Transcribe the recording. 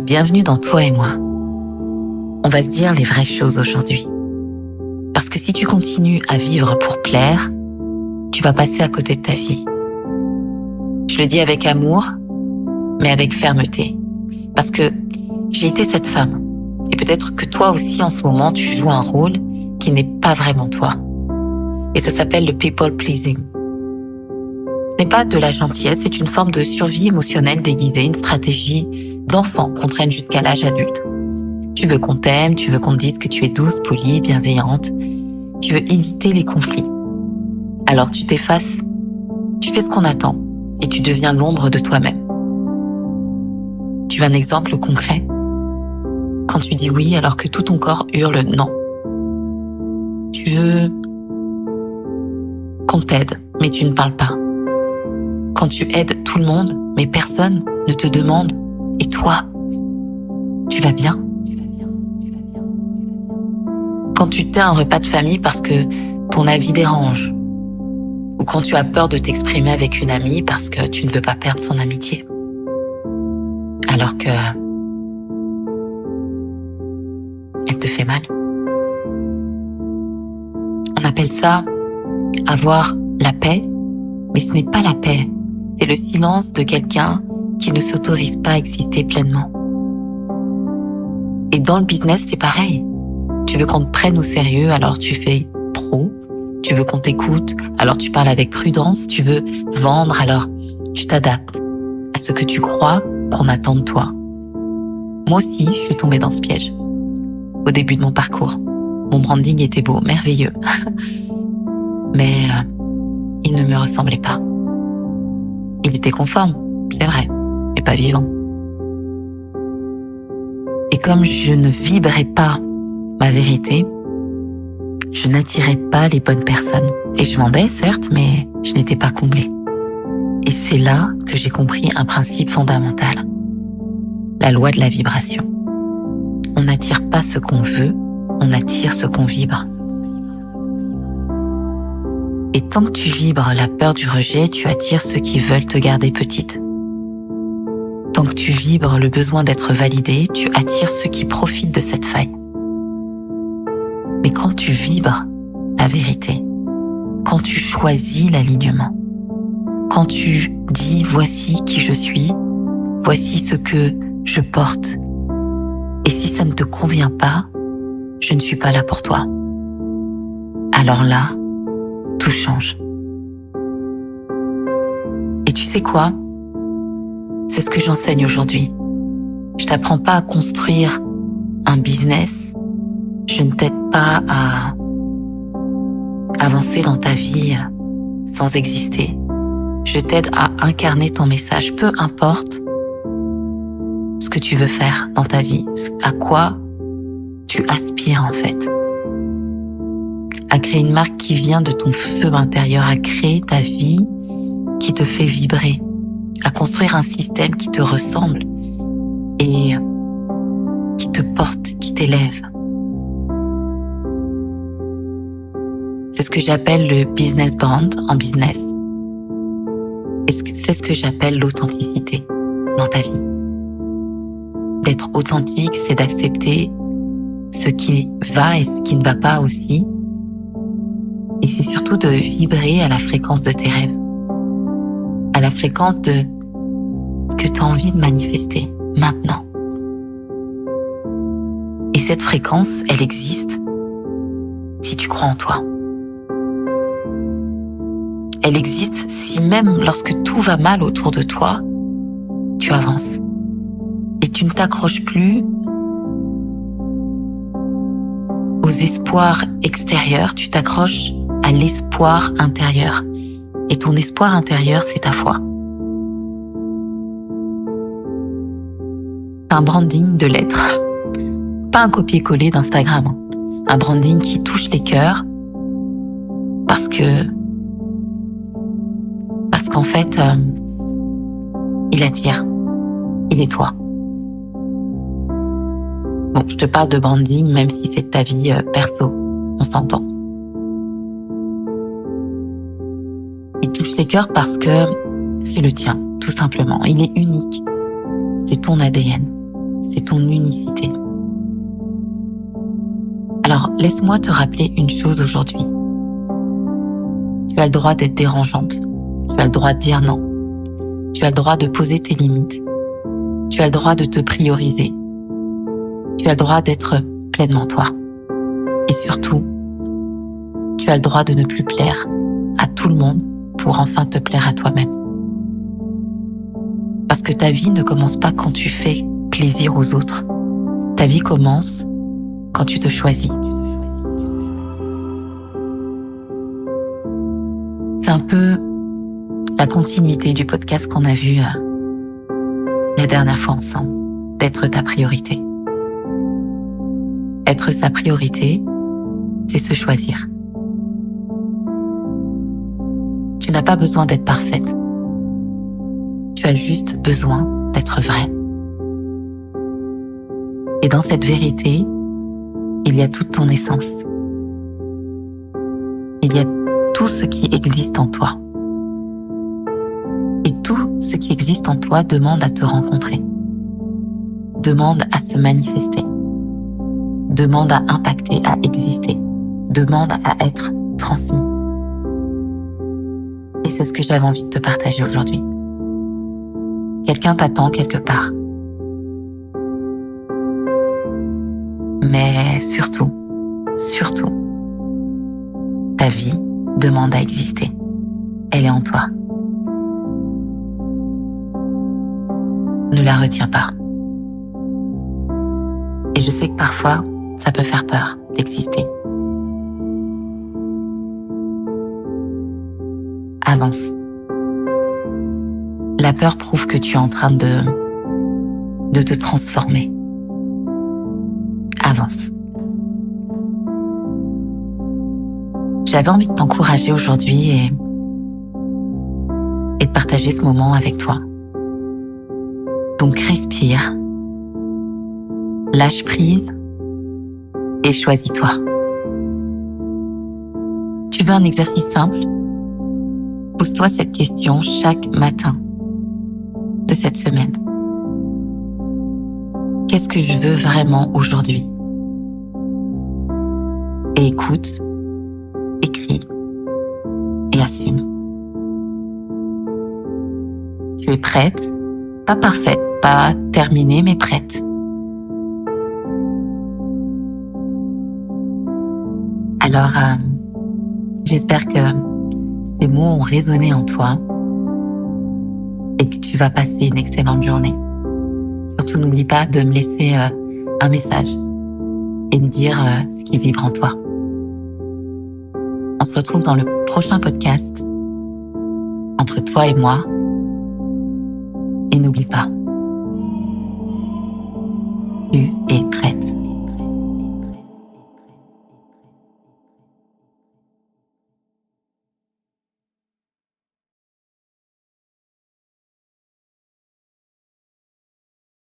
Bienvenue dans Toi et moi. On va se dire les vraies choses aujourd'hui. Parce que si tu continues à vivre pour plaire, tu vas passer à côté de ta vie. Je le dis avec amour, mais avec fermeté. Parce que j'ai été cette femme. Et peut-être que toi aussi en ce moment, tu joues un rôle qui n'est pas vraiment toi. Et ça s'appelle le people pleasing. Ce n'est pas de la gentillesse, c'est une forme de survie émotionnelle déguisée, une stratégie d'enfant qu'on traîne jusqu'à l'âge adulte. Tu veux qu'on t'aime, tu veux qu'on te dise que tu es douce, polie, bienveillante. Tu veux éviter les conflits. Alors tu t'effaces, tu fais ce qu'on attend et tu deviens l'ombre de toi-même. Tu veux un exemple concret? Quand tu dis oui alors que tout ton corps hurle non. Tu veux qu'on t'aide, mais tu ne parles pas. Quand tu aides tout le monde, mais personne ne te demande « Et toi, tu vas bien ?» Quand tu tais un repas de famille parce que ton avis dérange, ou quand tu as peur de t'exprimer avec une amie parce que tu ne veux pas perdre son amitié. Alors que elle te fait mal. On appelle ça avoir la paix, mais ce n'est pas la paix. C'est le silence de quelqu'un qui ne s'autorise pas à exister pleinement. Et dans le business, c'est pareil. Tu veux qu'on te prenne au sérieux, alors tu fais pro. Tu veux qu'on t'écoute, alors tu parles avec prudence. Tu veux vendre, alors tu t'adaptes à ce que tu crois qu'on attend de toi. Moi aussi, je suis tombée dans ce piège. Au début de mon parcours, mon branding était beau, merveilleux. Mais il ne me ressemblait pas. Il était conforme, c'est vrai, mais pas vivant. Et comme je ne vibrais pas ma vérité, je n'attirais pas les bonnes personnes. Et je vendais, certes, mais je n'étais pas comblée. Et c'est là que j'ai compris un principe fondamental. La loi de la vibration. On n'attire pas ce qu'on veut, on attire ce qu'on vibre. Et tant que tu vibres la peur du rejet, tu attires ceux qui veulent te garder petite. Tant que tu vibres le besoin d'être validé, tu attires ceux qui profitent de cette faille. Mais quand tu vibres ta vérité, quand tu choisis l'alignement, quand tu dis « voici qui je suis, voici ce que je porte », et si ça ne te convient pas, je ne suis pas là pour toi. Alors là, tout change. Et tu sais quoi? C'est ce que j'enseigne aujourd'hui. Je t'apprends pas à construire un business. Je ne t'aide pas à avancer dans ta vie sans exister. Je t'aide à incarner ton message, peu importe ce que tu veux faire dans ta vie, à quoi tu aspires en fait. À créer une marque qui vient de ton feu intérieur, à créer ta vie qui te fait vibrer, à construire un système qui te ressemble et qui te porte, qui t'élève. C'est ce que j'appelle le business brand en business. Et c'est ce que j'appelle l'authenticité dans ta vie. D'être authentique, c'est d'accepter ce qui va et ce qui ne va pas aussi. Et c'est surtout de vibrer à la fréquence de tes rêves. À la fréquence de ce que tu as envie de manifester maintenant. Et cette fréquence, elle existe si tu crois en toi. Elle existe si même lorsque tout va mal autour de toi, tu avances. Et tu ne t'accroches plus aux espoirs extérieurs, tu t'accroches à l'espoir intérieur. Et ton espoir intérieur, c'est ta foi. Un branding de lettres. Pas un copier-coller d'Instagram. Un branding qui touche les cœurs parce qu'en fait, il attire. Il est toi. Bon, je te parle de branding même si c'est ta vie perso. On s'entend. Il touche les cœurs parce que c'est le tien, tout simplement. Il est unique. C'est ton ADN. c'est ton unicité. Alors, laisse-moi te rappeler une chose aujourd'hui. Tu as le droit d'être dérangeante. Tu as le droit de dire non. Tu as le droit de poser tes limites. Tu as le droit de te prioriser. Tu as le droit d'être pleinement toi. Et surtout, tu as le droit de ne plus plaire à tout le monde pour enfin te plaire à toi-même. Parce que ta vie ne commence pas quand tu fais plaisir aux autres. Ta vie commence quand tu te choisis. C'est un peu la continuité du podcast qu'on a vu la dernière fois ensemble, d'être ta priorité. Être sa priorité, c'est se choisir. Tu n'as pas besoin d'être parfaite. Tu as juste besoin d'être vraie. Et dans cette vérité, il y a toute ton essence. Il y a tout ce qui existe en toi. Et tout ce qui existe en toi demande à te rencontrer, demande à se manifester, demande à impacter, à exister, demande à être transmis. Et c'est ce que j'avais envie de te partager aujourd'hui. Quelqu'un t'attend quelque part. Mais surtout, ta vie demande à exister. Elle est en toi. Ne la retiens pas. Et je sais que parfois, ça peut faire peur d'exister. Avance. La peur prouve que tu es en train de te transformer. Avance. J'avais envie de t'encourager aujourd'hui et de partager ce moment avec toi. Donc respire, lâche prise et choisis-toi. Tu veux un exercice simple? Pose-toi cette question chaque matin de cette semaine. Qu'est-ce que je veux vraiment aujourd'hui? Et écoute, écris et assume. Tu es prête? Pas parfaite, pas terminée, mais prête. Alors, j'espère que ces mots ont résonné en toi et que tu vas passer une excellente journée. Surtout, n'oublie pas de me laisser un message et me dire ce qui vibre en toi. On se retrouve dans le prochain podcast entre toi et moi. Et n'oublie pas,